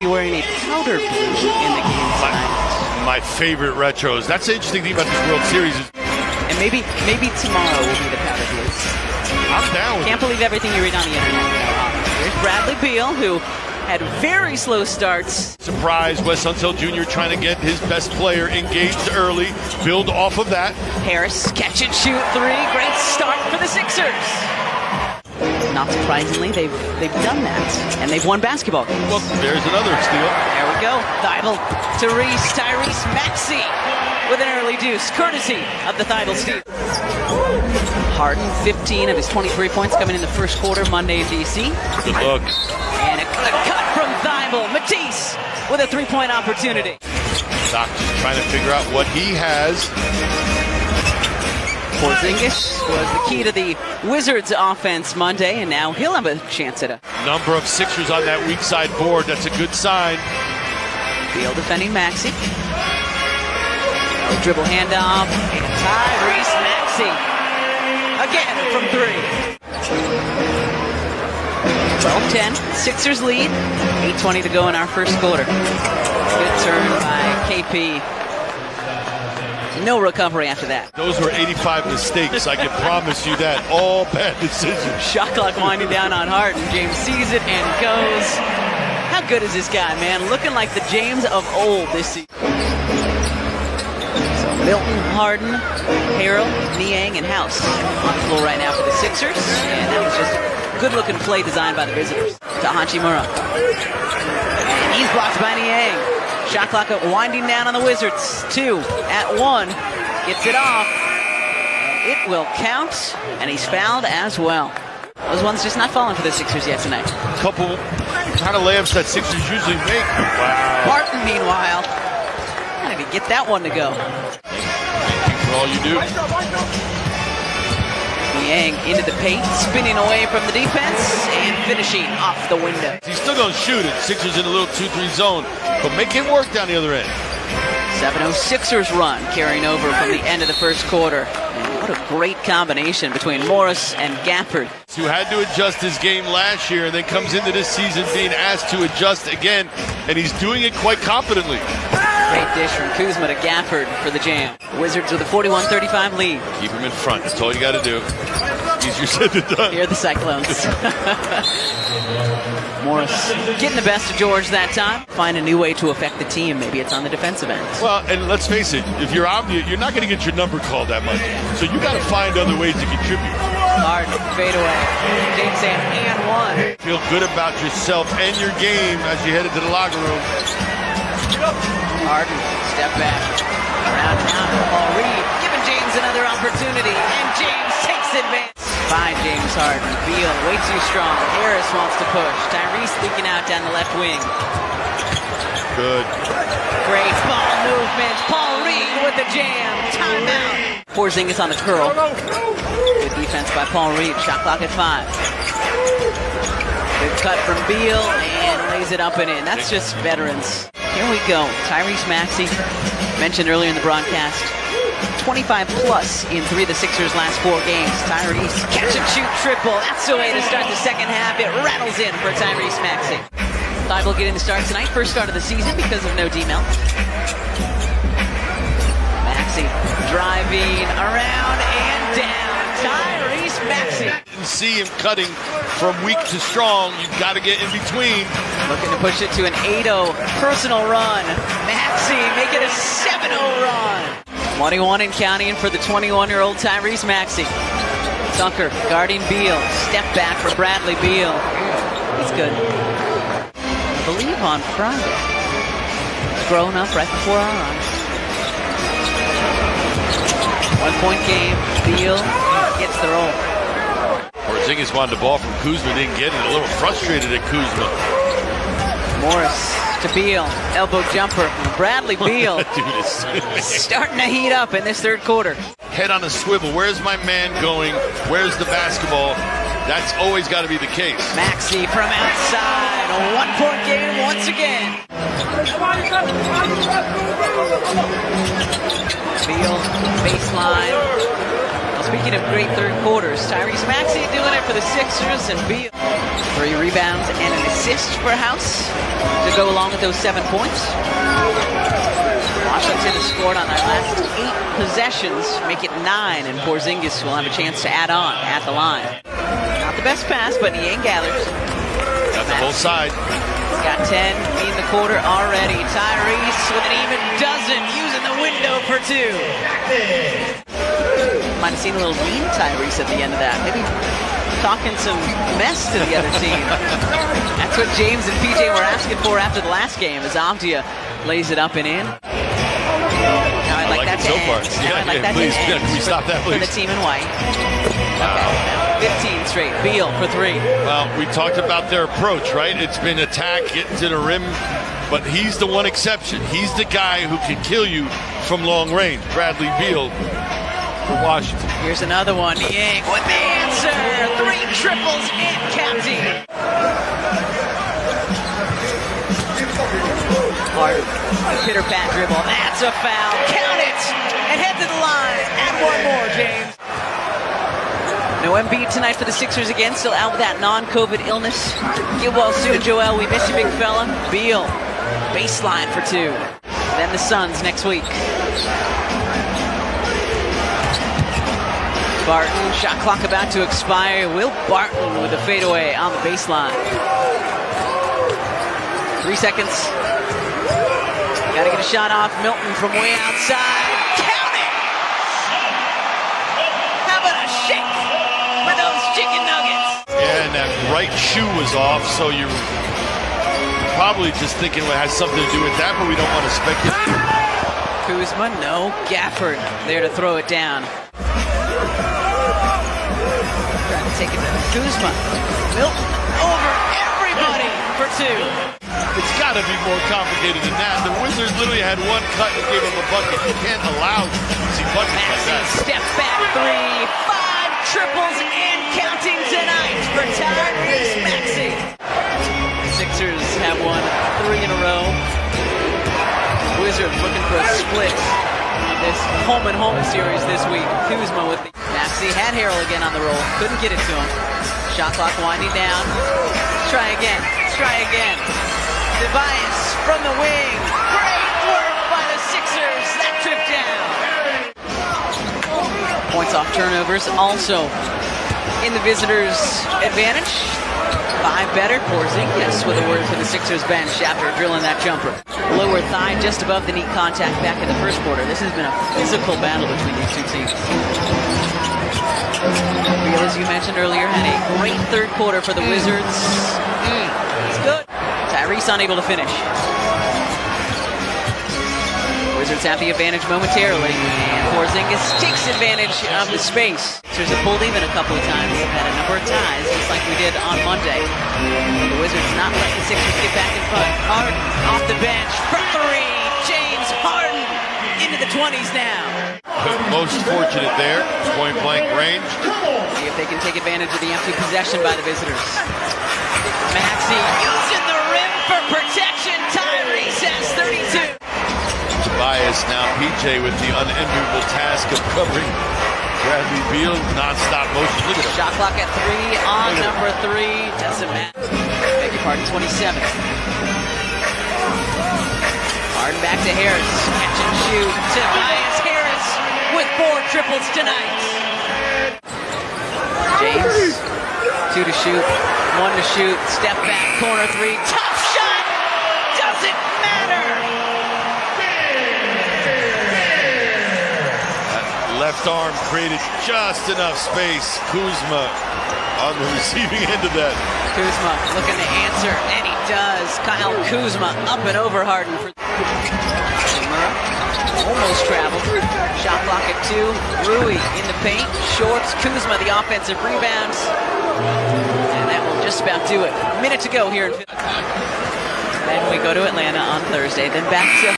Wearing a powder blue in the game tonight. My favorite retros. That's the interesting thing about this World Series. And maybe tomorrow will be the powder blues. I'm down with Can't believe everything you read on the internet. Here's Bradley Beal, who had very slow starts. Surprise, Wes Unseld Jr. trying to get his best player engaged early, build off of that. Harris, catch and shoot three. Great start for the Sixers. Not surprisingly, they've done that, and they've won basketball games. Well, there's another steal. There we go. Thibault, Tyrese Maxey with an early deuce, courtesy of the Thibault steal. Harden, 15 of his 23 points coming in the first quarter Monday in D.C. Good luck. And a cut from Thibault. Matisse with a three-point opportunity. Doc just trying to figure out what he has. Porzingis was the key to the Wizards' offense Monday, and now he'll have a chance at a number of Sixers on that weak side board. That's a good sign. Beal defending Maxey. Dribble handoff, and Tyrese Maxey again from three. 12-10, Sixers lead. 8:20 to go in our first quarter. Good turn by KP. No recovery after that. Those were 85 mistakes, I can promise you that. All bad decisions. Shot clock winding down on Harden. James sees it and goes. How good is this guy, man? Looking like the James of old this season. So Milton, Harden, Harrell, Niang, and House on the floor right now for the Sixers. And that was just a good-looking play designed by the visitors. To Hachimura. And he's blocked by Niang. Shot clock winding down on the Wizards. 2 at 1. Gets it off. It will count. And he's fouled as well. Those ones just not falling for the Sixers yet tonight. Couple kind of layups that Sixers usually make. Wow. Barton, meanwhile, trying to get that one to go. Thank you for all you do. Niang into the paint, spinning away from the defense, and finishing off the window. He's still going to shoot it. Sixers in a little 2-3 zone, but make it work down the other end. 7-0 Sixers run carrying over from the end of the first quarter. And what a great combination between Morris and Gafford. Who had to adjust his game last year and then comes into this season being asked to adjust again, and he's doing it quite competently. Great dish from Kuzma to Gafford for the jam. Wizards with a 41-35 lead. Keep him in front. That's all you got to do. Easier said than done. Here are the Cyclones. Morris getting the best of George that time. Find a new way to affect the team. Maybe it's on the defensive end. Well, and let's face it, if you're obvious, you're not going to get your number called that much. So you got to find other ways to contribute. Hard fade away. James Sam and one. Feel good about yourself and your game as you head into the locker room. Harden, step back. Around town, Paul Reed giving James another opportunity, and James takes advantage. By James Harden. Beal way too strong. Harris wants to push. Tyrese leaking out down the left wing. Good. Great ball movement. Paul Reed with the jam. Timeout. Porzingis on the curl. Good defense by Paul Reed. Shot clock at 5. Good cut from Beal and lays it up and in. That's just veterans. Here we go. Tyrese Maxey, mentioned earlier in the broadcast. 25 plus in 3 of the Sixers' last 4 games. Tyrese, catch and shoot triple. That's the way to start the second half. It rattles in for Tyrese Maxey. Thibault getting the start tonight. First start of the season because of no D-Mel. Maxey driving around and down. Tyrese Maxey. Didn't see him cutting from weak to strong. You've got to get in between. Looking to push it to an 8-0 personal run. Maxey making a 7-0 run. 21 and counting for the 21-year-old Tyrese Maxey. Tucker guarding Beal. Step back for Bradley Beal. He's good. I believe on Friday. Grown up right before our eyes. 1-point game. Beal gets the roll. Porzingis wanted the ball from Kuzma, didn't get it. A little frustrated at Kuzma. Morris to Beal, elbow jumper. Bradley Beal starting to heat up in this third quarter. Head on a swivel. Where's my man going? Where's the basketball? That's always got to be the case. Maxey from outside. A 1-point game once again. Beal, baseline. Must Speaking of great third quarters, Tyrese Maxey doing it for the Sixers, and Beal. 3 rebounds and an assist for House to go along with those 7 points. Washington has scored on their last 8 possessions, make it 9, and Porzingis will have a chance to add on at the line. Not the best pass, but Niang gathers. Got the whole side. Got 10 in the quarter already. Tyrese with an even dozen, using the window for 2. Might have seen a little mean Tyrese at the end of that. Maybe talking some mess to the other team. That's what James and PJ were asking for after the last game, as Avdia lays it up and in. Now I'd like that to end. Please, can we stop that, please? For the team in white. Okay, 15 straight. Beal for 3. Well, we talked about their approach, right? It's been attack, getting to the rim, but he's the one exception. He's the guy who can kill you from long range. Bradley Beal for Washington. Here's another one. Niang with the answer. 3 triples and counting. Hard. Pitter pat dribble. That's a foul. Count it. And head to the line. Add 1 more, James. No Embiid tonight for the Sixers again. Still out with that non-COVID illness. Get well soon, Joel. We miss you, big fella. Beal. Baseline for 2. Then the Suns next week. Barton, shot clock about to expire. Will Barton with the fadeaway on the baseline. 3 seconds. Gotta get a shot off. Milton from way outside. Count it! How about a shake for those chicken nuggets? Yeah, and that right shoe was off, so you're probably just thinking it has something to do with that, but we don't want to speculate. Kuzma, no. Gafford there to throw it down. Trying to take it to Kuzma. Milton over everybody for 2. It's got to be more complicated than that. The Wizards literally had 1 cut and gave him a bucket. You can't allow to see buckets like that. Step back 3. 5 triples and counting tonight for Tyrese Maxey. The Sixers have won 3 in a row. Wizards looking for a split in this home-and-home series this week. Kuzma with the Maxey had Harrell again on the roll. Couldn't get it to him. Shot clock winding down. Let's try again. Let's try again. Tobias from the wing. Great work by the Sixers. That trip down. Points off turnovers also in the visitors' advantage. 5 better. Porzingis with a word for the Sixers bench after drilling that jumper. Lower thigh just above the knee contact back in the first quarter. This has been a physical battle between these 2 teams. Beal, as you mentioned earlier, had a great third quarter for the Wizards. It's good. Tyrese unable to finish. Wizards have the advantage momentarily, and Porzingis takes advantage of the space. Sixers have pulled even a couple of times. They've had a number of ties, just like we did on Monday. The Wizards not letting the Sixers get back in front. Harden off the bench for 3. James Harden into the 20s now. Most fortunate there, point-blank range. See if they can take advantage of the empty possession by the visitors. Maxey using the rim for protection. Tyrese has 32. Tobias now PJ with the unenviable task of covering Bradley Beal. Non-stop motion. Look at him. Shot clock at 3 on number 3. Doesn't matter. Beg your pardon, 27. Harden back to Harris. Catch and shoot. Tobias Harris with 4 triples tonight. James, 2 to shoot, 1 to shoot. Step back, corner 3. Tough shot! Doesn't matter! That left arm created just enough space. Kuzma on the receiving end of that. Kuzma looking to answer, and he does. Kyle Kuzma up and over Harden for almost traveled. Shot clock at 2. Rui in the paint. Shorts. Kuzma the offensive rebounds. And that will just about do it. Minute to go here in Philly. Then we go to Atlanta on Thursday. Then back to